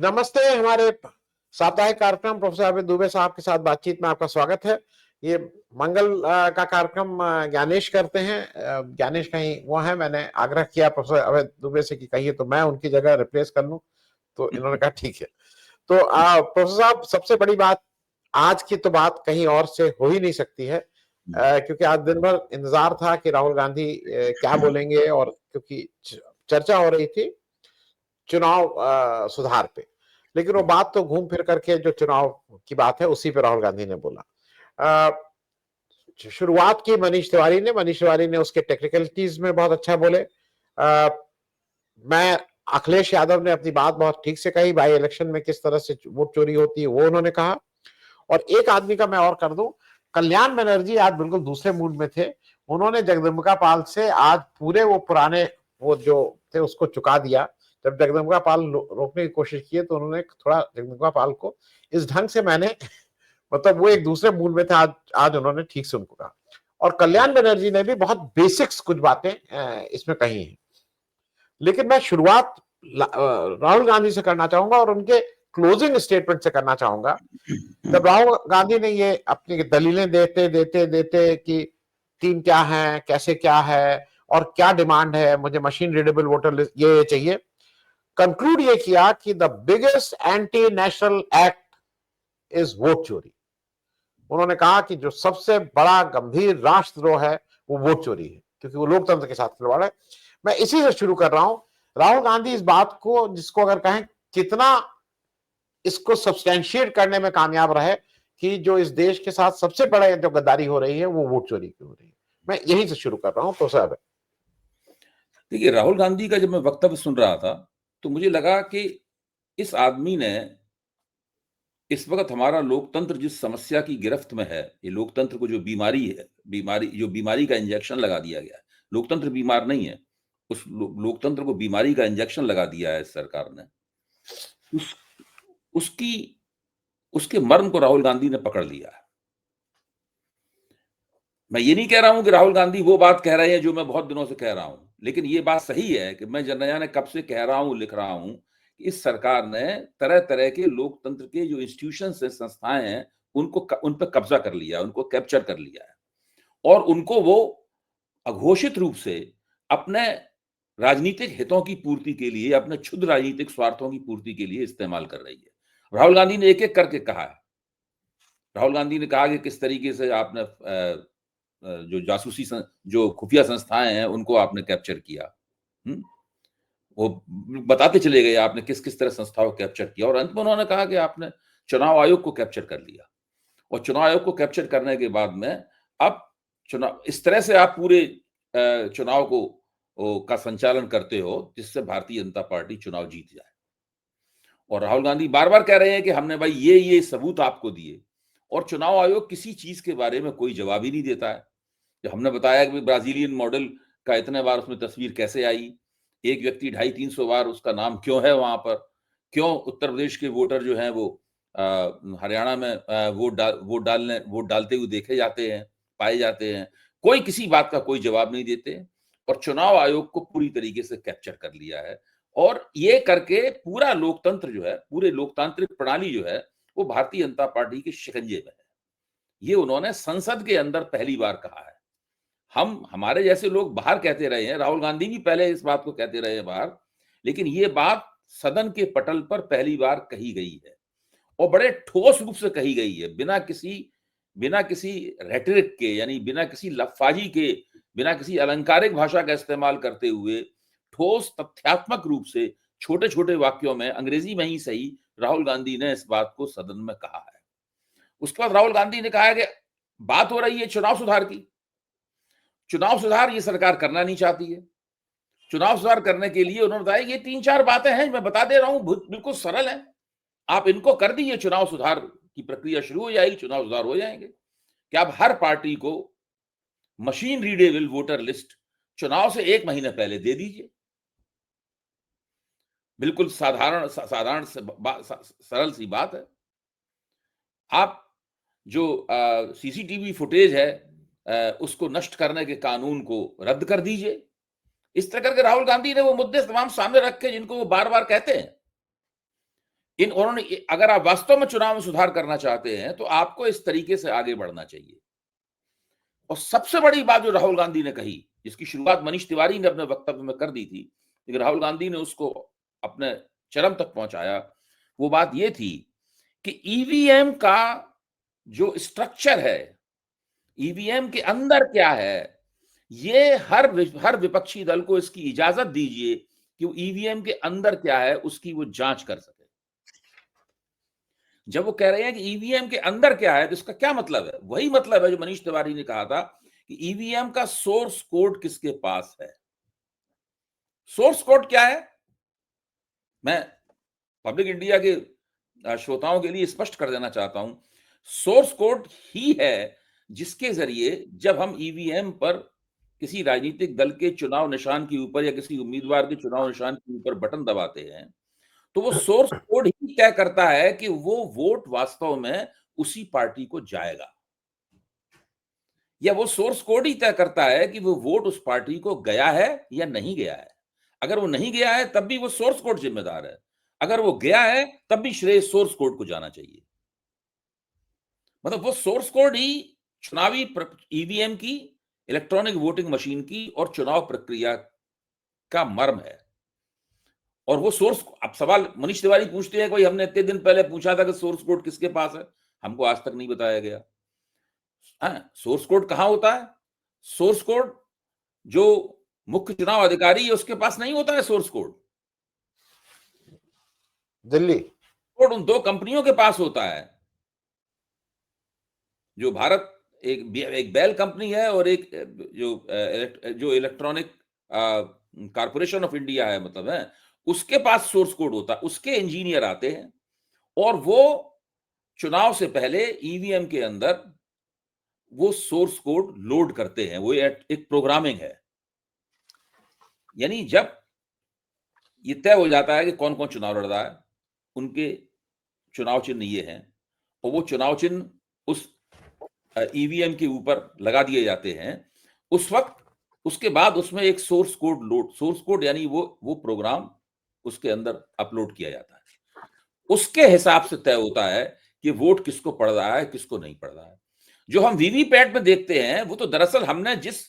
नमस्ते। हमारे साप्ताहिक कार्यक्रम प्रोफेसर अमित दुबे साहब के साथ बातचीत में आपका स्वागत है। ये मंगल का कार्यक्रम ज्ञानेश करते हैं। ज्ञानेश कहीं वो है, मैंने आग्रह किया प्रोफेसर अमित दुबे से कि कहिए तो मैं उनकी जगह रिप्लेस कर लूं, तो इन्होंने कहा ठीक है। तो प्रोफेसर साहब, सबसे बड़ी बात आज की तो बात कहीं और से हो ही नहीं सकती है, क्योंकि आज दिन भर इंतजार था कि राहुल गांधी क्या बोलेंगे, और क्योंकि चर्चा हो रही थी चुनाव सुधार पे, लेकिन वो बात तो घूम फिर करके जो चुनाव की बात है उसी पे राहुल गांधी ने बोला। शुरुआत की मनीष तिवारी ने उसके टेक्निकलिटीज में बहुत अच्छा बोले। मैं अखिलेश यादव ने अपनी बात बहुत ठीक से कही, बाई इलेक्शन में किस तरह से वोट चोरी होती है वो उन्होंने कहा। और एक आदमी का मैं और कर दूं, कल्याण बनर्जी आज बिल्कुल दूसरे मूड में थे। उन्होंने जगदम्बिका पाल से आज पूरे वो पुराने वो जो थे उसको चुका दिया। जब जगदम्बिका पाल रोकने की कोशिश की तो उन्होंने थोड़ा जगदम्बिका पाल को इस ढंग से मैंने मतलब वो एक दूसरे मूड में था, आज उन्होंने ठीक से उनको कहा। और कल्याण बनर्जी ने भी बहुत बेसिक्स कुछ बातें इसमें कही हैं। लेकिन मैं शुरुआत राहुल गांधी से करना चाहूंगा और उनके क्लोजिंग स्टेटमेंट से करना चाहूंगा। जब राहुल गांधी ने ये अपनी दलीलें देते देते देते कि टीम क्या है, कैसे क्या है और क्या डिमांड है, मुझे मशीन रीडेबल वोटर लिस्ट ये चाहिए, कंक्लूड ये किया कि the biggest anti national act is vote चोरी। उन्होंने कहा कि जो सबसे बड़ा गंभीर राष्ट्रद्रोह है वो वोट चोरी है, क्योंकि वो लोकतंत्र के साथ खिलवाड़ है। मैं इसी से शुरू कर रहा हूं। राहुल गांधी इस बात को, जिसको अगर कहें कितना इसको सब्सटैंशिएट करने में कामयाब रहे कि जो इस देश के साथ सबसे बड़ा जो गद्दारी हो रही है वो वोट चोरी की हो रही है। मैं यहीं से शुरू कर रहा हूं। तो साहब, देखिए, राहुल गांधी का जब मैं वक्तव्य सुन रहा था तो मुझे लगा कि इस आदमी ने इस वक्त हमारा लोकतंत्र जिस समस्या की गिरफ्त में है, ये लोकतंत्र को जो बीमारी है, बीमारी का इंजेक्शन लगा दिया गया है। लोकतंत्र बीमार नहीं है, उस लोकतंत्र को बीमारी का इंजेक्शन लगा दिया है इस सरकार ने। उस उसकी उसके मर्म को राहुल गांधी ने पकड़ लिया है। मैं ये नहीं कह रहा हूं कि राहुल गांधी वो बात कह रहे हैं जो मैं बहुत दिनों से कह रहा हूं, लेकिन ये बात सही है कि मैं न जाने कब से कह रहा हूं, लिख रहा हूं कि इस सरकार ने तरह तरह के लोकतंत्र के जो इंस्टीट्यूशंस हैं, संस्थाएं हैं, उन पर कब्जा कर लिया, उनको कैप्चर कर लिया है और उनको वो अघोषित रूप से अपने राजनीतिक हितों की पूर्ति के लिए, अपने क्षुद्र राजनीतिक स्वार्थों की पूर्ति के लिए इस्तेमाल कर रही है। राहुल गांधी ने एक एक करके कहा है। राहुल गांधी ने कहा कि किस तरीके से आपने जो जासूसी जो खुफिया संस्थाएं हैं उनको आपने कैप्चर किया। वो बताते चले गए आपने किस किस तरह संस्थाओं को कैप्चर किया, और अंत में उन्होंने कहा कि आपने चुनाव आयोग को कैप्चर कर लिया। और चुनाव आयोग को कैप्चर करने के बाद में अब चुनाव इस तरह से आप पूरे चुनाव का संचालन करते हो जिससे भारतीय जनता पार्टी चुनाव जीत जाए। और राहुल गांधी बार बार कह रहे हैं कि हमने भाई ये सबूत आपको दिए, और चुनाव आयोग किसी चीज के बारे में कोई जवाब ही नहीं देता है। जो हमने बताया कि ब्राजीलियन मॉडल का इतने बार उसमें तस्वीर कैसे आई, एक व्यक्ति 250-300 बार उसका नाम क्यों है वहां पर, क्यों उत्तर प्रदेश के वोटर जो हैं वो हरियाणा में वोट डालते हुए देखे जाते हैं, पाए जाते हैं, कोई किसी बात का कोई जवाब नहीं देते। और चुनाव आयोग को पूरी तरीके से कैप्चर कर लिया है, और ये करके पूरा लोकतंत्र जो है, पूरे लोकतांत्रिक प्रणाली जो है वो भारतीय जनता पार्टी के शिकंजे में है। ये उन्होंने संसद के अंदर पहली बार कहा है। हमारे जैसे लोग बाहर कहते रहे हैं, राहुल गांधी भी पहले इस बात को कहते रहे हैं बाहर, लेकिन ये बात सदन के पटल पर पहली बार कही गई है और बड़े ठोस रूप से कही गई है, बिना किसी रेटरिक के, यानी बिना किसी लफाजी के, बिना किसी अलंकारिक भाषा का इस्तेमाल करते हुए ठोस तथ्यात्मक रूप से छोटे छोटे वाक्यों में, अंग्रेजी में ही सही, राहुल गांधी ने इस बात को सदन में कहा है। उसके बाद राहुल गांधी ने कहा है कि बात हो रही है चुनाव सुधार की। चुनाव सुधार ये सरकार करना नहीं चाहती है। चुनाव सुधार करने के लिए उन्होंने बताया ये 3-4 बातें हैं, मैं बता दे रहा हूं, बिल्कुल सरल है, आप इनको कर दीजिए, चुनाव सुधार की प्रक्रिया शुरू हो जाएगी, चुनाव सुधार हो जाएंगे। कि आप हर पार्टी को मशीन रीडेबल वोटर लिस्ट चुनाव से 1 महीने पहले दे दीजिए। बिल्कुल साधारण सरल सी बात है। आप जो सीसीटीवी फुटेज है उसको नष्ट करने के कानून को रद्द कर दीजिए। इस तरह करके राहुल गांधी ने वो मुद्दे तमाम सामने रखे जिनको वो बार बार कहते हैं। उन्होंने, अगर आप वास्तव में चुनाव में सुधार करना चाहते हैं तो आपको इस तरीके से आगे बढ़ना चाहिए। और सबसे बड़ी बात जो राहुल गांधी ने कही, जिसकी शुरुआत मनीष तिवारी ने अपने वक्तव्य में कर दी थी, लेकिन राहुल गांधी ने उसको अपने चरम तक पहुंचाया, वो बात ये थी कि ईवीएम का जो स्ट्रक्चर है, ईवीएम के अंदर क्या है, ये हर विपक्षी दल को इसकी इजाजत दीजिए कि वो ईवीएम के अंदर क्या है उसकी वो जांच कर सके। जब वो कह रहे हैं कि ईवीएम के अंदर क्या है तो इसका क्या मतलब है? वही मतलब है जो मनीष तिवारी ने कहा था कि ईवीएम का सोर्स कोड किसके पास है। सोर्स कोड क्या है? मैं पब्लिक इंडिया के श्रोताओं के लिए स्पष्ट कर देना चाहता हूं। सोर्स कोड ही है जिसके जरिए जब हम ईवीएम पर किसी राजनीतिक दल के चुनाव निशान के ऊपर या किसी उम्मीदवार के चुनाव निशान के ऊपर बटन दबाते हैं, तो वो सोर्स कोड ही तय करता है कि वो वोट वास्तव में उसी पार्टी को जाएगा, या वो सोर्स कोड ही तय करता है कि वो वोट उस पार्टी को गया है या नहीं गया है। अगर वो नहीं गया है तब भी वो सोर्स कोड जिम्मेदार है, अगर वो गया है तब भी श्रेय सोर्स कोड को जाना चाहिए। मतलब वो सोर्स कोड ही चुनावी ईवीएम की, इलेक्ट्रॉनिक वोटिंग मशीन की और चुनाव प्रक्रिया का मर्म है। और वो सोर्स, अब सवाल मनीष तिवारी पूछते हैं, कोई हमने इतने दिन पहले पूछा था कि सोर्स कोड किसके पास है, हमको आज तक नहीं बताया गया। सोर्स कोड कहां होता है? सोर्स कोड जो मुख्य चुनाव अधिकारी है उसके पास नहीं होता है। सोर्स कोड दिल्ली कोड उन दो कंपनियों के पास होता है, जो भारत एक बेल कंपनी है और एक जो इलेक्ट्रॉनिक कारपोरेशन ऑफ इंडिया है, मतलब है, उसके पास सोर्स कोड होता है। उसके इंजीनियर आते हैं और वो चुनाव से पहले ईवीएम के अंदर वो सोर्स कोड लोड करते हैं। वो एक प्रोग्रामिंग है, यानी जब ये तय हो जाता है कि कौन कौन चुनाव लड़ रहा है, उनके चुनाव चिन्ह ये हैं, और वो चुनाव चिन्ह उस ईवीएम के ऊपर लगा दिए जाते हैं। उस वक्त उसके बाद उसमें एक सोर्स कोड यानी वो प्रोग्राम उसके अंदर अपलोड किया जाता है। उसके हिसाब से तय होता है कि वोट किसको पड़ रहा है, किसको नहीं पड़ रहा है। जो हम वीवीपैट में देखते हैं वो तो दरअसल हमने जिस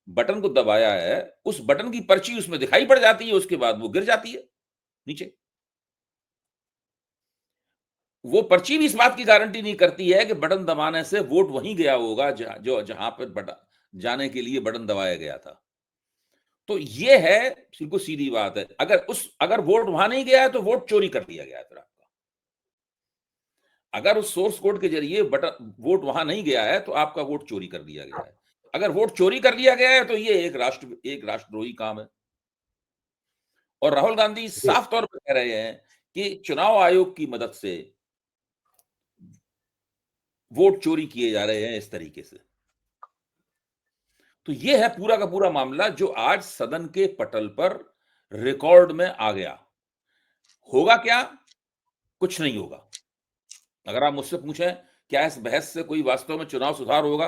बटन को दबाया है उस बटन की पर्ची उसमें दिखाई पड़ जाती है, उसके बाद वो गिर जाती है नीचे। वो पर्ची भी इस बात की गारंटी नहीं करती है कि बटन दबाने से वोट वहीं गया होगा जहां पर बटन जाने के लिए बटन दबाया गया था। तो ये है, बिल्कुल सीधी बात है। अगर वोट वहां नहीं गया है तो वोट चोरी कर लिया गया है फिर आपका। अगर उस सोर्स कोड के जरिए वोट वहां नहीं गया है तो आपका वोट चोरी कर लिया गया है। अगर वोट चोरी कर लिया गया है तो ये एक राष्ट्रद्रोही काम है। और राहुल गांधी जी साफ तौर पर कह रहे हैं कि चुनाव आयोग की मदद से वोट चोरी किए जा रहे हैं इस तरीके से। तो ये है पूरा का पूरा मामला जो आज सदन के पटल पर रिकॉर्ड में आ गया। होगा क्या? कुछ नहीं होगा। अगर आप मुझसे पूछें क्या इस बहस से कोई वास्तव में चुनाव सुधार होगा,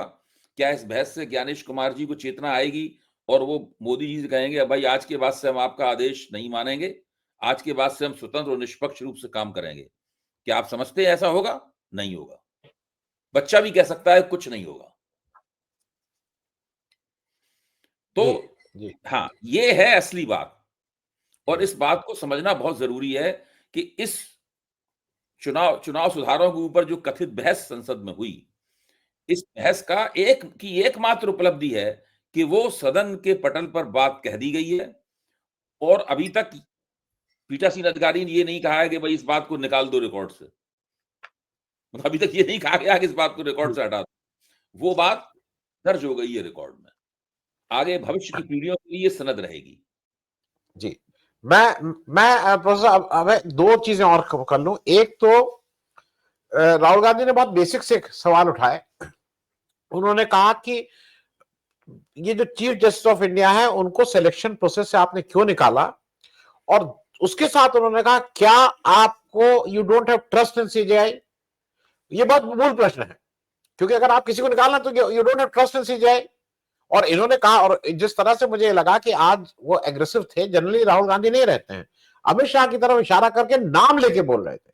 क्या इस बहस से ज्ञानेश कुमार जी को चेतना आएगी और वो मोदी जी से कहेंगे भाई आज के बाद से हम आपका आदेश नहीं मानेंगे, आज के बाद से हम स्वतंत्र और निष्पक्ष रूप से काम करेंगे, क्या आप समझते हैं ऐसा होगा? नहीं होगा। बच्चा भी कह सकता है कुछ नहीं होगा। तो जी जी हाँ, ये है असली बात। और इस बात को समझना बहुत जरूरी है कि इस चुनाव सुधारों के ऊपर जो कथित बहस संसद में हुई, इस बहस का एकमात्र उपलब्धि है कि वो सदन के पटल पर बात कह दी गई है। और अभी तक पीठासीन अधिकारी ने ये नहीं कहा है कि भाई इस बात को निकाल दो रिकॉर्ड से। मतलब अभी तक ये नहीं कहा गया कि इस बात को रिकॉर्ड से हटा दो। वो बात दर्ज हो गई है रिकॉर्ड में, आगे भविष्य की पीढ़ियों के लिए सनद रहेगी। जी मैं प्रोफेसर अब मैं दो चीजें और कर लूं। एक तो राहुल गांधी ने बहुत बेसिक से एक सवाल उठाए। उन्होंने कहा कि ये जो चीफ जस्टिस ऑफ इंडिया है उनको सिलेक्शन प्रोसेस से आपने क्यों निकाला, और उसके साथ उन्होंने कहा क्या आपको you don't have trust in CGI. ये बहुत मूल प्रश्न है, क्योंकि अगर आप किसी को निकालना तो you don't have trust in CGI. और इन्होंने कहा, और जिस तरह से मुझे लगा कि आज वो एग्रेसिव थे, जनरली राहुल गांधी नहीं रहते हैं, अमित शाह की तरफ इशारा करके नाम लेके बोल रहे थे।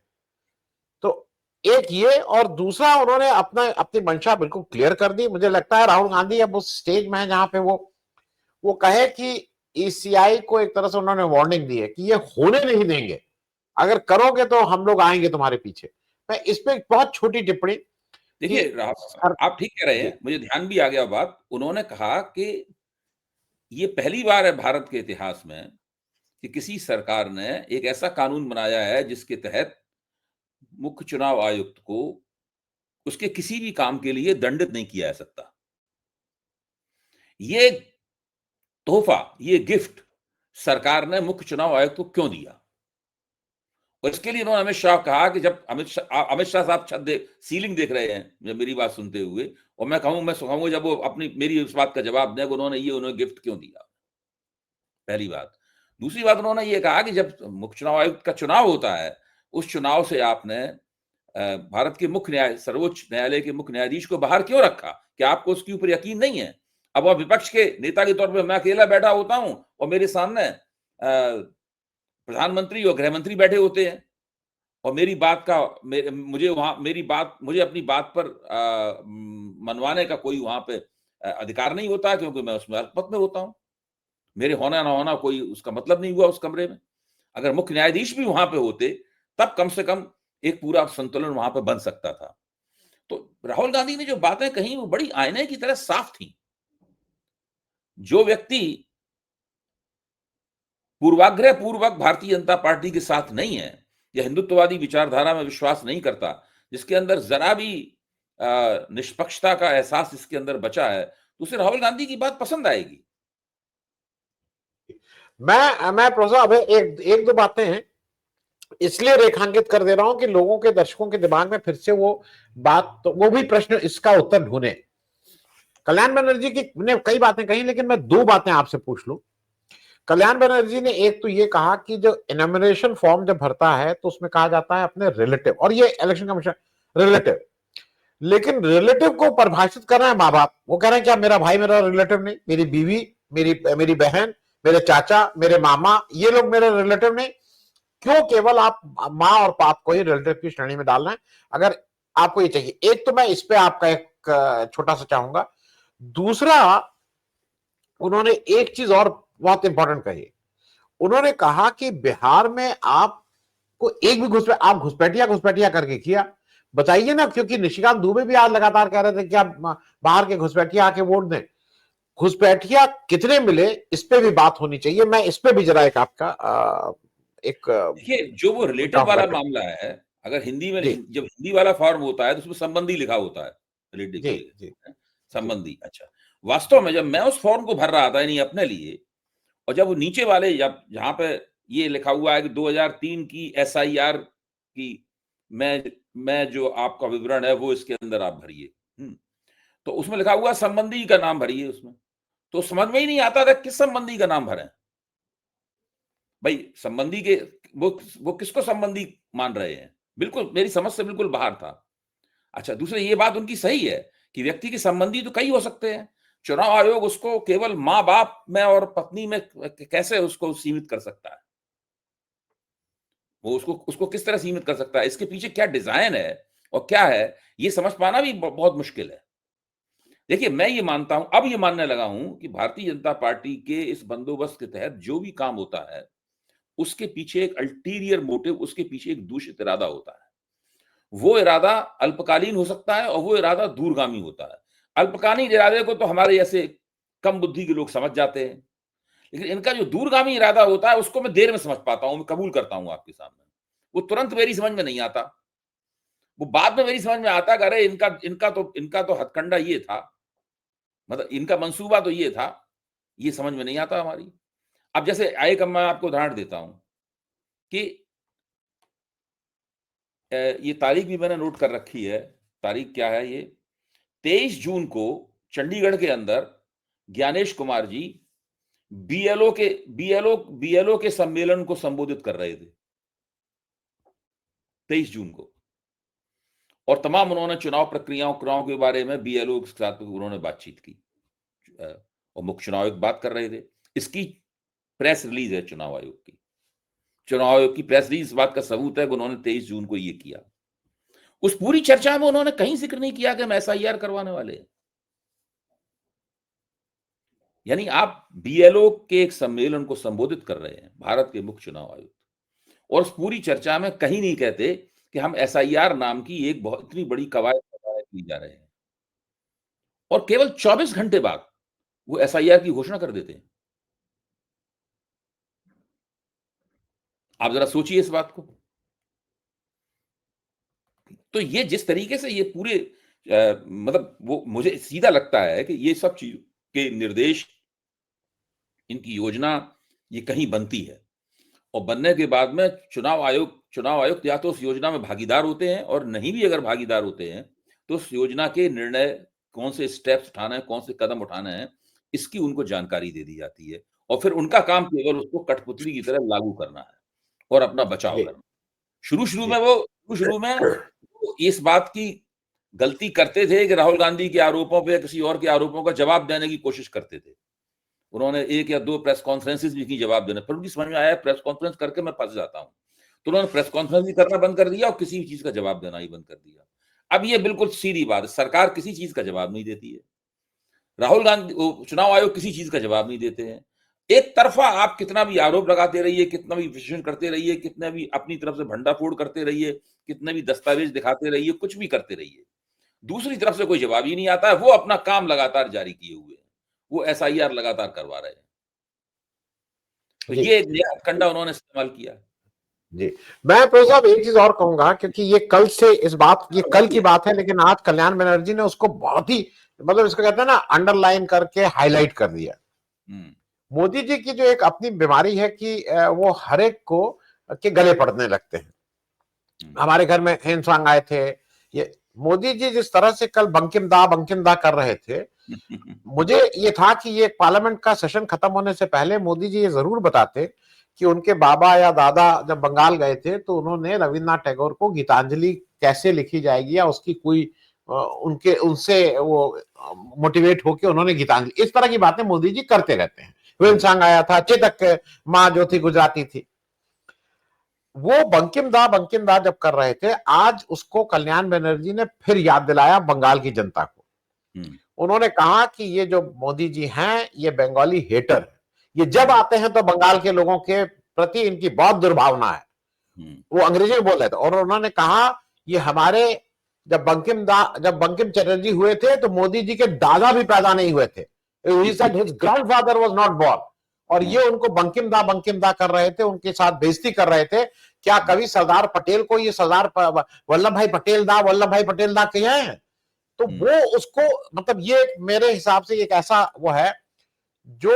तो एक ये, और दूसरा उन्होंने अपनी मंशा बिल्कुल क्लियर कर दी। मुझे लगता है राहुल गांधी अब उस स्टेज में है जहां पे वो कहे कि ईसीआई को एक तरह से उन्होंने वार्निंग दी है कि ये होने नहीं देंगे, अगर करोगे तो हम लोग आएंगे तुम्हारे पीछे। मैं इस पे एक बहुत छोटी टिप्पणी कि देखिए आप ठीक कह रहे हैं, मुझे ध्यान भी आ गया बात। उन्होंने कहा कि ये पहली बार है भारत के इतिहास में कि किसी सरकार ने एक ऐसा कानून बनाया है जिसके तहत मुख्य चुनाव आयुक्त को उसके किसी भी काम के लिए दंडित नहीं किया जा सकता। ये तोहफा, ये गिफ्ट सरकार ने मुख्य चुनाव आयुक्त को क्यों दिया? और इसके लिए उन्होंने अमित शाह कहा कि जब अमित शाह साहब सीलिंग देख रहे हैं जब मेरी बात सुनते हुए, और मैं कहूंगा जब वो अपनी मेरी उस बात का जवाब दें, उन्होंने गिफ्ट क्यों दिया? पहली बात। दूसरी बात, उन्होंने ये कहा कि जब मुख्य चुनाव आयुक्त का चुनाव होता है, उस चुनाव से आपने भारत के सर्वोच्च न्यायालय के मुख्य न्यायाधीश को बाहर क्यों रखा? क्या आपको उसके ऊपर यकीन नहीं है? अब वह विपक्ष के नेता के तौर पर मैं अकेला बैठा होता हूं और मेरे सामने प्रधानमंत्री और गृह मंत्री बैठे होते हैं, और मुझे अपनी बात पर मनवाने का कोई वहां पे अधिकार नहीं होता, क्योंकि मैं उसमें अल्पमत में होता हूं। मेरे होना ना होना कोई उसका मतलब नहीं हुआ उस कमरे में। अगर मुख्य न्यायाधीश भी वहां पे होते, तब कम से कम एक पूरा संतुलन वहां पे बन सकता था। तो राहुल गांधी ने जो बातें कही वो बड़ी आईने की तरह साफ थी। जो व्यक्ति पूर्वाग्रह पूर्वक भारतीय जनता पार्टी के साथ नहीं है, या हिंदुत्ववादी विचारधारा में विश्वास नहीं करता, जिसके अंदर जरा भी निष्पक्षता का एहसास इसके अंदर बचा है, तो उसे राहुल गांधी की बात पसंद आएगी। मैं प्रोफेसर अब एक दो बातें हैं, इसलिए रेखांकित कर दे रहा हूं कि लोगों के, दर्शकों के दिमाग में फिर से वो बात, तो वो भी प्रश्न इसका उत्तर ढूंढे। कल्याण बनर्जी की ने कई बातें कही, लेकिन मैं दो बातें आपसे पूछ लूं। कल्याण बनर्जी ने एक तो ये कहा कि जो इनॉमिनेशन फॉर्म जब भरता है तो उसमें कहा जाता है अपने रिलेटिव, और ये इलेक्शन कमीशन रिलेटिव, लेकिन रिलेटिव को परिभाषित कर रहे हैं माँ बाप। वो कह रहे हैं क्या मेरा भाई मेरा रिलेटिव नहीं, मेरी बीवी, मेरी बहन, मेरे चाचा, मेरे मामा, ये लोग मेरे रिलेटिव नहीं? क्यों केवल आप माँ और बाप को ही रिलेटिव की श्रेणी में डाल रहे हैं, अगर आपको ये चाहिए? एक तो मैं इस पे आपका एक छोटा सा चाहूंगा। दूसरा, उन्होंने एक चीज और बहुत इंपॉर्टेंट कही। उन्होंने कहा कि बिहार में आपको एक भी आप घुसपैठिया करके किया, बताइए ना, क्योंकि निशिकांत दुबे भी आज लगातार कह रहे थे कि आप बाहर के घुसपैठिया आके वोट दें। घुसपैठिया कितने मिले, इस पे भी बात होनी चाहिए। मैं इस पे भी जरा एक आपका देखिए, जो वो रिलेटिव वाला मामला है, अगर हिंदी में जब हिंदी वाला फॉर्म होता है तो उसमें संबंधी लिखा होता है, रिलेटिव की जगह संबंधी। अच्छा, वास्तव में जब मैं उस फॉर्म को भर रहा था यानी अपने लिए, और जब वो नीचे वाले जहां पे ये लिखा हुआ है कि 2003 की एसआईआर की मैं जो आपका विवरण है वो इसके अंदर आप भरिए, तो उसमें लिखा हुआ संबंधी का नाम भरिए उसमें। तो समझ में ही नहीं आता था किस संबंधी का नाम भरें भाई। संबंधी के वो किसको संबंधी मान रहे हैं, बिल्कुल मेरी समझ से बिल्कुल बाहर था। अच्छा, दूसरी ये बात उनकी सही है कि व्यक्ति के संबंधी तो कई हो सकते हैं। चुनाव आयोग उसको केवल माँ बाप में और पत्नी में कैसे उसको सीमित कर सकता है? वो उसको किस तरह सीमित कर सकता है? इसके पीछे क्या डिजाइन है और क्या है, ये समझ पाना भी बहुत मुश्किल है। देखिए, मैं ये मानता हूं, अब ये मानने लगा हूं कि भारतीय जनता पार्टी के इस बंदोबस्त के तहत जो भी काम होता है, उसके पीछे एक अल्टीरियर मोटिव, उसके पीछे एक दूषित इरादा होता है। वो इरादा अल्पकालीन हो सकता है और वो इरादा दूरगामी होता है। अल्पकालीन इरादे को तो हमारे जैसे कम बुद्धि के लोग समझ जाते हैं, लेकिन इनका जो दूरगामी इरादा होता है उसको मैं देर में समझ पाता हूं, मैं कबूल करता हूं आपके सामने। वो तुरंत मेरी समझ में नहीं आता, वो बाद में मेरी समझ में आता कि अरे इनका तो हथकंडा ये था, मतलब इनका मंसूबा तो ये था, ये समझ में नहीं आता हमारी। अब जैसे एक मैं आपको उदाहरण देता हूं कि ये तारीख भी मैंने नोट कर रखी है। तारीख क्या है ये? 23 जून को चंडीगढ़ के अंदर ज्ञानेश कुमार जी बीएलओ के सम्मेलन को संबोधित कर रहे थे 23 जून को, और तमाम उन्होंने चुनाव प्रक्रियाओं के बारे में बीएलओ के साथ उन्होंने बातचीत की, और मुख्य चुनाव आयुक्त बात कर रहे थे। इसकी प्रेस रिलीज है चुनाव आयोग की। चुनाव आयोग की प्रेस रिलीज इस बात का सबूत है कि उन्होंने 23 जून को ये किया। उस पूरी चर्चा में उन्होंने कहीं जिक्र नहीं किया कि हम एसआईआर करवाने वाले हैं। यानी आप बीएलओ के एक सम्मेलन को संबोधित कर रहे हैं, भारत के मुख्य चुनाव आयुक्त, और उस पूरी चर्चा में कहीं नहीं कहते कि हम एसआईआर नाम की एक बहुत इतनी बड़ी कवायद की जा रहे हैं, और केवल 24 घंटे बाद वो एसआईआर की घोषणा कर देते हैं। आप जरा सोचिए इस बात को। तो ये जिस तरीके से ये पूरे मतलब वो मुझे सीधा लगता है कि ये सब चीजों के निर्देश, इनकी योजना ये कहीं बनती है, और बनने के बाद में चुनाव आयुक्त या तो उस योजना में भागीदार होते हैं, और नहीं भी अगर भागीदार होते हैं तो उस योजना के निर्णय, कौन से स्टेप्स उठाने हैं, कौन से कदम उठाने हैं, इसकी उनको जानकारी दे दी जाती है, और फिर उनका काम केवल उसको कठपुतली की तरह लागू करना है और अपना बचाव जी करना। शुरू जी में वो इस बात की गलती करते थे कि राहुल गांधी के आरोपों पे या किसी और के आरोपों का जवाब देने की कोशिश करते थे। उन्होंने 1 या 2 प्रेस कॉन्फ्रेंसेस भी की जवाब देने पर, उनकी समझ में आया प्रेस कॉन्फ्रेंस करके मैं फंस जाता हूं, तो उन्होंने प्रेस कॉन्फ्रेंस भी करना बंद कर दिया और किसी भी चीज का जवाब देना ही बंद कर दिया। अब ये बिल्कुल सीधी बात है, सरकार किसी चीज का जवाब नहीं देती है, राहुल गांधी चुनाव आयोग किसी चीज का जवाब नहीं देते हैं। एक तरफा आप कितना भी आरोप लगाते रहिए, कितना भी विश्लेषण करते रहिए, कितना भी अपनी तरफ से भंडाफोड़ करते रहिए, कितने भी दस्तावेज दिखाते रहिए, कुछ भी करते रहिए, दूसरी तरफ से कोई जवाब ही नहीं आता है। वो अपना काम लगातार जारी किए हुए हैं, वो एसआईआर लगातार करवा रहे हैं। तो जी ये एक नया कंडा उन्होंने इस्तेमाल किया। जी। मैं प्रोफेसर साहब एक चीज और कहूंगा, क्योंकि ये कल से इस बात, ये कल की बात है, लेकिन आज कल्याण बनर्जी ने उसको बहुत ही, मतलब इसको कहते हैं ना, अंडरलाइन करके हाईलाइट कर दिया। मोदी जी की जो एक अपनी बीमारी है कि वो हर एक को के गले पड़ने लगते हैं। हमारे घर में हेनसांग आए थे, ये मोदी जी जिस तरह से कल बंकिम दा कर रहे थे, मुझे ये था कि ये पार्लियामेंट का सेशन खत्म होने से पहले मोदी जी ये जरूर बताते कि उनके बाबा या दादा जब बंगाल गए थे तो उन्होंने रविन्द्रनाथ टैगोर को गीतांजलि कैसे लिखी जाएगी, या उसकी कोई उनके उनसे वो मोटिवेट होके उन्होंने गीतांजलि, इस तरह की बातें मोदी जी करते रहते हैं। हेनसांग आया था, चेतक माँ जो थी गुजराती थी, वो बंकिम दा जब कर रहे थे, आज उसको कल्याण बनर्जी ने फिर याद दिलाया बंगाल की जनता को। उन्होंने कहा कि ये जो मोदी जी हैं ये बंगाली हेटर है, ये जब आते हैं तो बंगाल के लोगों के प्रति इनकी बहुत दुर्भावना है। वो अंग्रेजी में बोल रहे थे, और उन्होंने कहा ये हमारे जब बंकिम चटर्जी हुए थे तो मोदी जी के दादा भी पैदा नहीं हुए थे। He said his grandfather was not born। और ये उनको बंकिम दा कर रहे थे, उनके साथ बेइज्जती कर रहे थे। क्या कभी सरदार पटेल को ये सरदार वल्लभ भाई पटेल दा कहे हैं? तो वो उसको, मतलब ये मेरे हिसाब से एक ऐसा वो है जो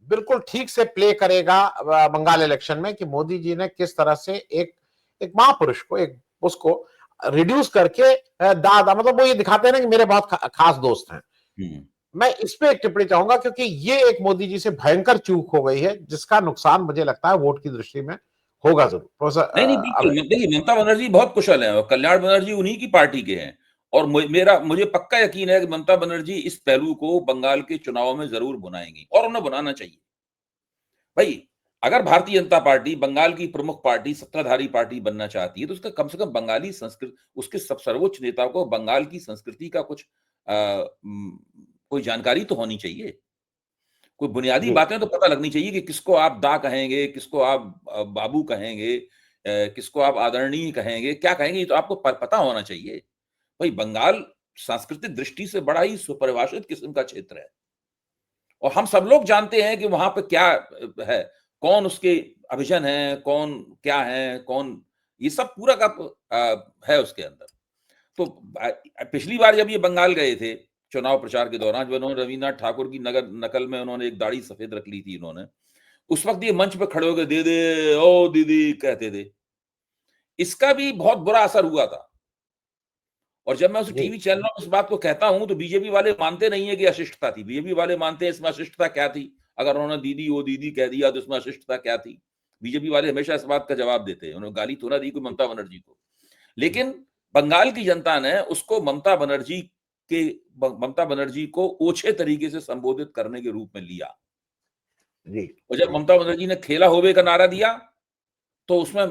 बिल्कुल ठीक से प्ले करेगा बंगाल इलेक्शन में, कि मोदी जी ने किस तरह से एक महापुरुष को, एक उसको रिड्यूस करके दादा, मतलब वो ये दिखाते हैं ना कि मेरे बहुत खास दोस्त हैं। मैं इस पे एक टिप्पणी चाहूंगा, क्योंकि ये एक मोदी जी से भयंकर चूक हो गई है, जिसका नुकसान मुझे लगता है वोट की दृष्टि में होगा जरूर। प्रोफेसर नहीं बिल्कुल, देखिए ममता बनर्जी बहुत कुशल है और कल्याण बनर्जी उन्हीं की पार्टी के हैं, और मुझे पक्का यकीन है कि ममता बनर्जी इस पहलू को बंगाल के चुनाव में जरूर बुनाएंगी, और उन्हें बनाना चाहिए। भाई, अगर भारतीय जनता पार्टी बंगाल की प्रमुख पार्टी, सत्ताधारी पार्टी बनना चाहती है, तो उसका कम से कम बंगाली संस्कृति, उसके सब सर्वोच्च नेताओं को बंगाल की संस्कृति का कुछ कोई जानकारी तो होनी चाहिए, कोई बुनियादी बातें तो पता लगनी चाहिए कि किसको आप दा कहेंगे, किसको आप बाबू कहेंगे, किसको आप आदरणीय कहेंगे, क्या कहेंगे, ये तो आपको पता होना चाहिए। भाई, बंगाल सांस्कृतिक दृष्टि से बड़ा ही सुपरिभाषित किस्म का क्षेत्र है, और हम सब लोग जानते हैं कि वहां पे क्या है, कौन उसके अभिजन है, कौन क्या है, कौन, ये सब पूरा का है उसके अंदर। तो पिछली बार जब ये बंगाल गए थे चुनाव प्रचार के दौरान, जब उन्होंने रविन्द्रनाथ ठाकुर की नकल में उन्होंने एक दाढ़ी सफेद रख ली थी इन्होंने, उस वक्त ये मंच पे खड़े होकर दे दे ओ दीदी कहते थे। इसका भी बहुत बुरा असर हुआ था, और जब मैं उस टीवी चैनल में उस बात को कहता हूं तो बीजेपी वाले मानते नहीं है कि अशिष्टता थी। बीजेपी वाले मानते हैं इसमें अशिष्टता क्या थी, अगर उन्होंने दीदी ओ दीदी कह दिया तो इसमें अशिष्टता क्या थी। बीजेपी वाले हमेशा इस बात का जवाब देते हैं, उन्होंने गाली तो ना दी कोई ममता बनर्जी को, लेकिन बंगाल की जनता ने उसको ममता बनर्जी को ओछे तरीके से संबोधित करने के रूप में लिया। और जब ममता बनर्जी ने खेला होवे का नारा दिया तो उसमें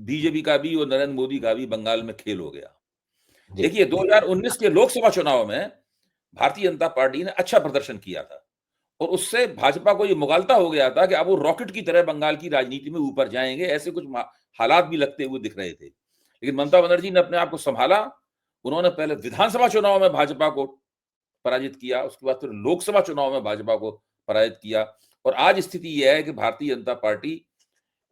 बीजेपी का भी और नरेंद्र मोदी का भी बंगाल में खेल हो गया। जी, देखिए जी, 2019 के लोकसभा चुनाव में भारतीय जनता पार्टी ने अच्छा प्रदर्शन किया था और उससे भाजपा को ये मुगालता हो गया था कि अब वो रॉकेट की तरह बंगाल की राजनीति में ऊपर जाएंगे, ऐसे कुछ हालात भी लगते हुए दिख रहे थे। लेकिन ममता बनर्जी ने अपने आप को संभाला। उन्होंने पहले विधानसभा चुनाव में भाजपा को पराजित किया, उसके बाद फिर लोकसभा चुनाव में भाजपा को पराजित किया और आज स्थिति यह है कि भारतीय जनता पार्टी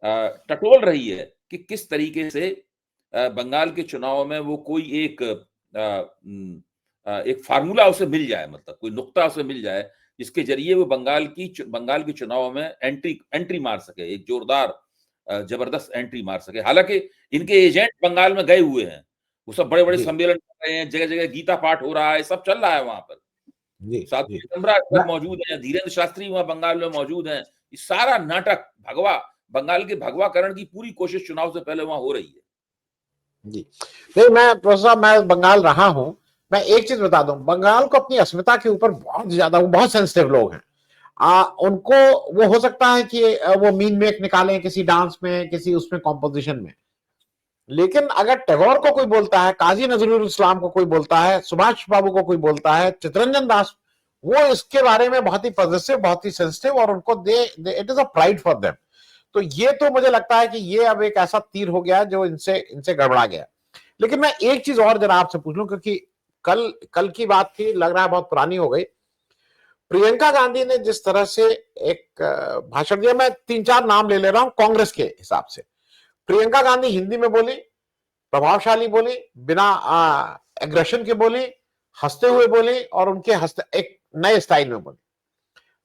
टटोल रही है कि किस तरीके से बंगाल के चुनाव में वो कोई एक फार्मूला उसे मिल जाए, मतलब कोई नुक्ता उसे मिल जाए जिसके जरिए वो बंगाल के चुनाव में एंट्री मार सके, एक जोरदार जबरदस्त एंट्री मार सके। हालांकि इनके एजेंट बंगाल में गए हुए हैं, वो सब बड़े बड़े जी, सम्मेलन कर रहे हैं, जगह जगह गीता पाठ हो रहा है, सब चल रहा है वहां पर। जी, साधु जी। चिदम्बरा मैं मौजूद हैं, धीरेन्द्र शास्त्री वहां बंगाल में मौजूद हैं। ये सारा नाटक बंगाल के भगवाकरण की पूरी कोशिश चुनाव से पहले वहां हो रही है। जी, नहीं, मैं प्रोफेसर साहब, मैं बंगाल रहा हूं। मैं एक चीज बता दूं, बंगाल को अपनी अस्मिता के ऊपर बहुत ज्यादा, वो बहुत सेंसिटिव लोग हैं। उनको वो हो सकता है कि वो मीन मेक निकालें किसी डांस में, किसी उसमें कॉम्पोजिशन में, लेकिन अगर टैगोर को कोई बोलता है, काजी नजरुल इस्लाम को कोई बोलता है, सुभाष बाबू को कोई बोलता है, चित्तरंजन दास, वो इसके बारे में बहुत ही पॉजिटिव, बहुत ही सेंसिटिव, और उनको it is a pride for them. तो ये तो मुझे लगता है कि ये अब एक ऐसा तीर हो गया जो इनसे इनसे गड़बड़ा गया। लेकिन मैं एक चीज और जरा आपसे पूछ लूं, क्योंकि कल कल की बात थी, लग रहा है बहुत पुरानी हो गई। प्रियंका गांधी ने जिस तरह से एक भाषण दिया, मैं तीन चार नाम ले ले रहा हूं कांग्रेस के हिसाब से। प्रियंका गांधी हिंदी में बोली, प्रभावशाली बोली, बिना एग्रेशन के बोली, हंसते हुए बोली, और उनके हंसते एक नए स्टाइल में बोली।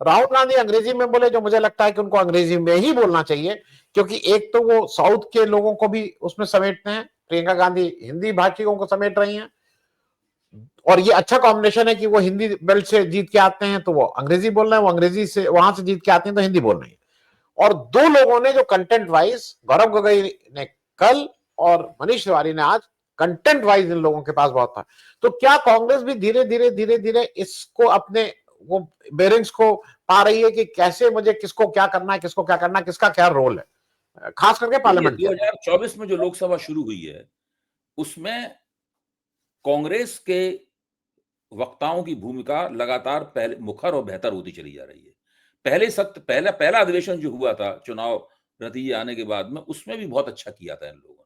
राहुल गांधी अंग्रेजी में बोले, जो मुझे लगता है कि उनको अंग्रेजी में ही बोलना चाहिए, क्योंकि एक तो वो साउथ के लोगों को भी उसमें समेटते हैं, प्रियंका गांधी हिंदी भाषियों को समेट रही हैं, और ये अच्छा कॉम्बिनेशन है कि वो हिंदी बेल्ट से जीत के आते हैं तो वो अंग्रेजी बोल रहे हैं, वो अंग्रेजी से वहां से जीत के आते हैं तो हिंदी बोल रही है। और दो लोगों ने जो कंटेंट वाइज, गौरव गोगोई ने कल और मनीष तिवारी ने आज, कंटेंट वाइज इन लोगों के पास बहुत था। तो क्या कांग्रेस भी धीरे धीरे धीरे धीरे इसको अपने वो बेरिंग्स को पा रही है कि कैसे मुझे किसको क्या करना है, किसको क्या करना है, किसका क्या रोल है, खास करके देखिए पार्लियामेंट के अंदर? 2024 में जो लोकसभा शुरू हुई है उसमें कांग्रेस के वक्ताओं की भूमिका लगातार पहले मुखर और बेहतर होती चली जा रही है। पहला अधिवेशन जो हुआ था चुनाव नतीजे आने के बाद में, उसमें भी बहुत अच्छा किया था इन लोगों ने।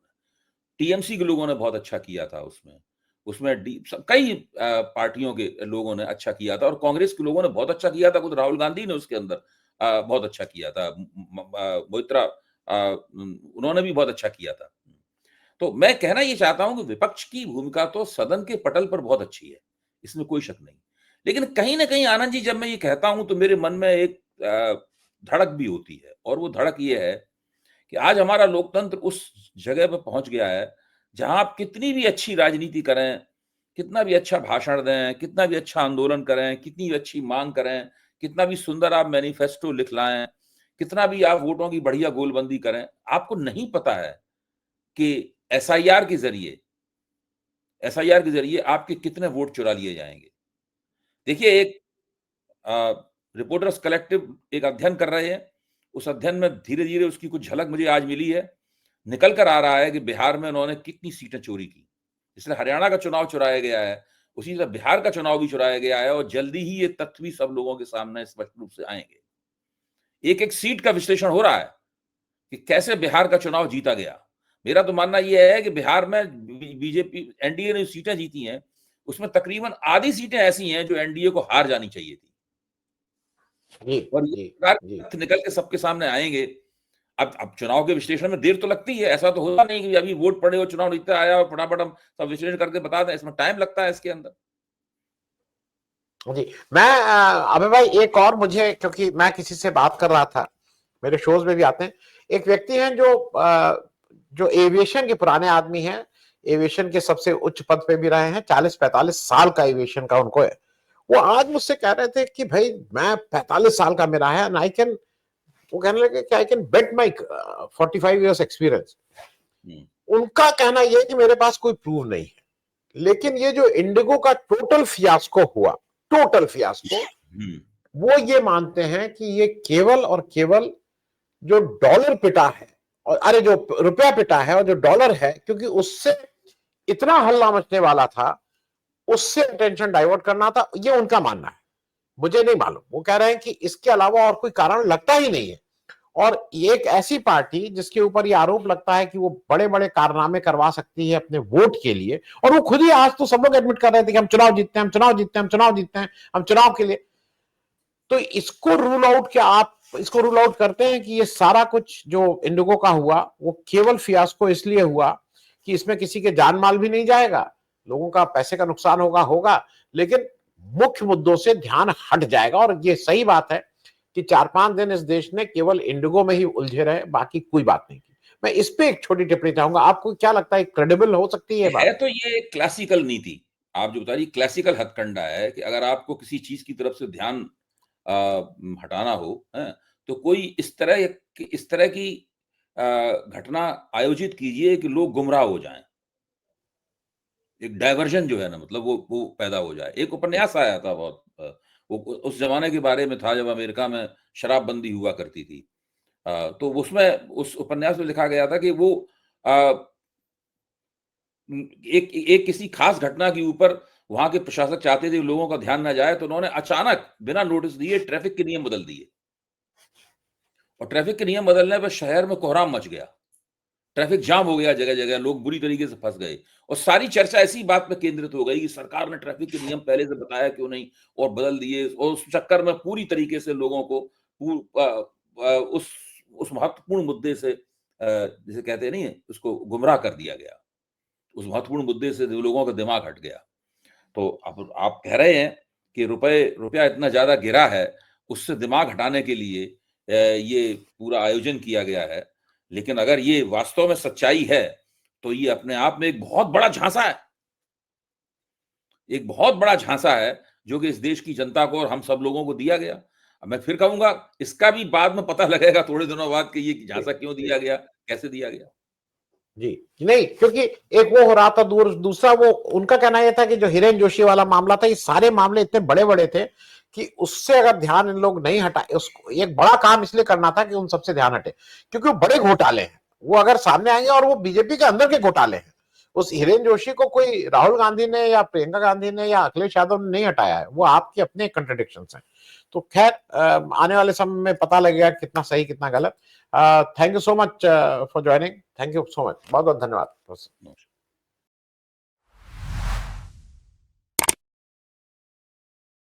टीएमसी के लोगों ने बहुत अच्छा किया था उसमें। उसमें कई पार्टियों के लोगों ने अच्छा किया था और कांग्रेस के लोगों ने बहुत अच्छा किया था। खुद राहुल गांधी ने उसके अंदर बहुत अच्छा किया था। मोइत्रा उन्होंने भी बहुत अच्छा किया था। तो मैं कहना ये चाहता हूं कि विपक्ष की भूमिका तो सदन के पटल पर बहुत अच्छी है, इसमें कोई शक नहीं। लेकिन कहीं ना कहीं आनंद जी, जब मैं ये कहता हूं तो मेरे मन में एक धड़क भी होती है, और वो धड़क ये है कि आज हमारा लोकतंत्र उस जगह पर पहुंच गया है जहां आप कितनी भी अच्छी राजनीति करें, कितना भी अच्छा भाषण दें, कितना भी अच्छा आंदोलन करें, कितनी भी अच्छी मांग करें, कितना भी सुंदर आप मैनिफेस्टो लिख लाएं, कितना भी आप वोटों की बढ़िया गोलबंदी करें, आपको नहीं पता है कि एसआईआर के जरिए आपके कितने वोट चुरा लिए जाएंगे। देखिए, एक रिपोर्टर्स कलेक्टिव एक अध्ययन कर रहे हैं। उस अध्ययन में धीरे धीरे उसकी कुछ झलक मुझे आज मिली है। निकल कर आ रहा है कि बिहार में उन्होंने कितनी सीटें चोरी की। इसलिए हरियाणा का चुनाव चुराया गया है, उसी तरह बिहार का चुनाव भी चुराया गया है, और जल्दी ही ये तथ्य भी सब लोगों के सामने स्पष्ट रूप से आएंगे। एक एक सीट का विश्लेषण हो रहा है कि कैसे बिहार का चुनाव जीता गया। मेरा तो मानना यह है कि बिहार में बीजेपी, एनडीए ने सीटें जीती हैं, उसमें तकरीबन आधी सीटें ऐसी हैं जो एनडीए को हार जानी चाहिए थी। जी, और ये जी, जी। तथ्य निकल के सबके सामने आएंगे। अब चुनाव के विश्लेषण में देर तो लगती है, ऐसा तो होता नहीं कि अभी वोट पड़े और चुनाव जीतता आया और फटाफट हम सब विश्लेषण करके बता दें। इसमें टाइम लगता है इसके अंदर। जी, मैं अबे भाई, एक और मुझे, क्योंकि मैं किसी से बात कर रहा था, मेरे शोज में भी आते हैं, एक व्यक्ति हैं जो एविएशन के पुराने आदमी हैं, एविएशन के सबसे उच्च पद पे भी रहे हैं, 40-45 साल का एविएशन का उनको है। वो आज मुझसे कह रहे थे कि भाई मैं 45 साल का मेरा है, एंड आई कैन, वो कहने लगे कि I can bet my 45 years experience. उनका कहना यह है कि मेरे पास कोई प्रूफ नहीं है, लेकिन ये जो इंडिगो का टोटल फियास्को हुआ, टोटल फियास्को, वो ये मानते हैं कि ये केवल और केवल जो डॉलर पिटा है और अरे जो रुपया पिटा है और जो डॉलर है, क्योंकि उससे इतना हल्ला मचने वाला था, उससे अटेंशन डाइवर्ट करना था, ये उनका मानना है, मुझे नहीं मालूम। वो कह रहे हैं कि इसके अलावा और कोई कारण लगता ही नहीं है। और एक ऐसी पार्टी जिसके ऊपर ये आरोप लगता है कि वो बड़े बड़े कारनामे करवा सकती है अपने वोट के लिए, और वो खुद ही आज तो सब लोग एडमिट कर रहे थे कि हम चुनाव जीतते हैं, हम चुनाव जीतते हैं, हम चुनाव जीतते हैं, हम चुनाव के लिए। तो इसको रूल आउट, क्या आप इसको रूल आउट करते हैं कि ये सारा कुछ जो इंडिगो का हुआ वो केवल फियास्को इसलिए हुआ कि इसमें किसी के जान माल भी नहीं जाएगा, लोगों का पैसे का नुकसान होगा, लेकिन मुख्य मुद्दों से ध्यान हट जाएगा। और ये सही बात है कि 4-5 दिन इस देश ने केवल इंडिगो में ही उलझे रहे, बाकी कोई बात नहीं की। मैं इस पे एक छोटी टिप्पणी चाहूंगा, आपको क्या लगता है क्रेडिबल हो सकती है बात? तो ये क्लासिकल नीति आप जो बता रही, क्लासिकल हथकंडा है कि अगर आपको किसी चीज की तरफ से ध्यान हटाना हो, है, तो कोई इस तरह की घटना आयोजित कीजिए कि लोग गुमराह हो जाएं, एक डायवर्जन जो है ना, मतलब वो पैदा हो जाए। एक उपन्यास आया था बहुत वो उस जमाने के बारे में था जब अमेरिका में शराबबंदी हुआ करती थी। तो उसमें उस उपन्यास में लिखा गया था कि वो अ, एक एक किसी खास घटना के ऊपर वहां के प्रशासक चाहते थे कि लोगों का ध्यान ना जाए, तो उन्होंने अचानक बिना नोटिस दिए ट्रैफिक के नियम बदल दिए। और ट्रैफिक के नियम बदलने पर शहर में कोहराम मच गया, ट्रैफिक जाम हो गया जगह-जगह, लोग बुरी तरीके से फँस गए। और सारी चर्चा इसी बात पे केंद्रित हो गई कि सरकार ने ट्रैफिक के नियम पहले से बताया क्यों नहीं और बदल दिए, और उस चक्कर में पूरी तरीके से लोगों को उस महत्वपूर्ण मुद्दे से जिसे कहते नहीं है, उसको गुमराह कर दिया गया। उस महत्वपूर्ण मुद्दे से लोगों का दिमाग हट गया। तो अब आप कह रहे हैं कि रुपया इतना ज़्यादा गिरा है, उससे दिमाग हटाने के लिए ये पूरा आयोजन किया गया है। लेकिन अगर ये वास्तव में सच्चाई है, तो ये अपने आप में एक बहुत बड़ा झांसा है। एक बहुत बड़ा झांसा है, जो कि इस देश की जनता को और हम सब लोगों को दिया गया। अब मैं फिर कहूँगा, इसका भी बाद में पता लगेगा थोड़े दिनों बाद कि ये जी, झांसा क्यों जी, दिया गया, कैसे दिया गया। जी। नहीं, क्योंकि एक वो हो रहा था, दूसरा वो उनका कहना यह था कि जो हिरेन जोशी वाला मामला था, ये सारे मामले इतने बड़े-बड़े थे कि उससे अगर ध्यान इन लोग नहीं हटाए, उसको एक बड़ा काम इसलिए करना था कि उन सबसे ध्यान हटे, क्योंकि वो बड़े घोटाले हैं। वो अगर सामने आएंगे, और वो बीजेपी के अंदर के घोटाले हैं। उस हिरेन जोशी को कोई राहुल गांधी ने या प्रियंका गांधी ने या अखिलेश यादव ने नहीं हटाया है, वो आपके अपने कंट्रडिक्शन हैं। तो खैर, आने वाले समय में पता लगेगा कितना सही कितना गलत। Thank you so much for joining, thank you so much, बहुत बहुत धन्यवाद। नमस्कार।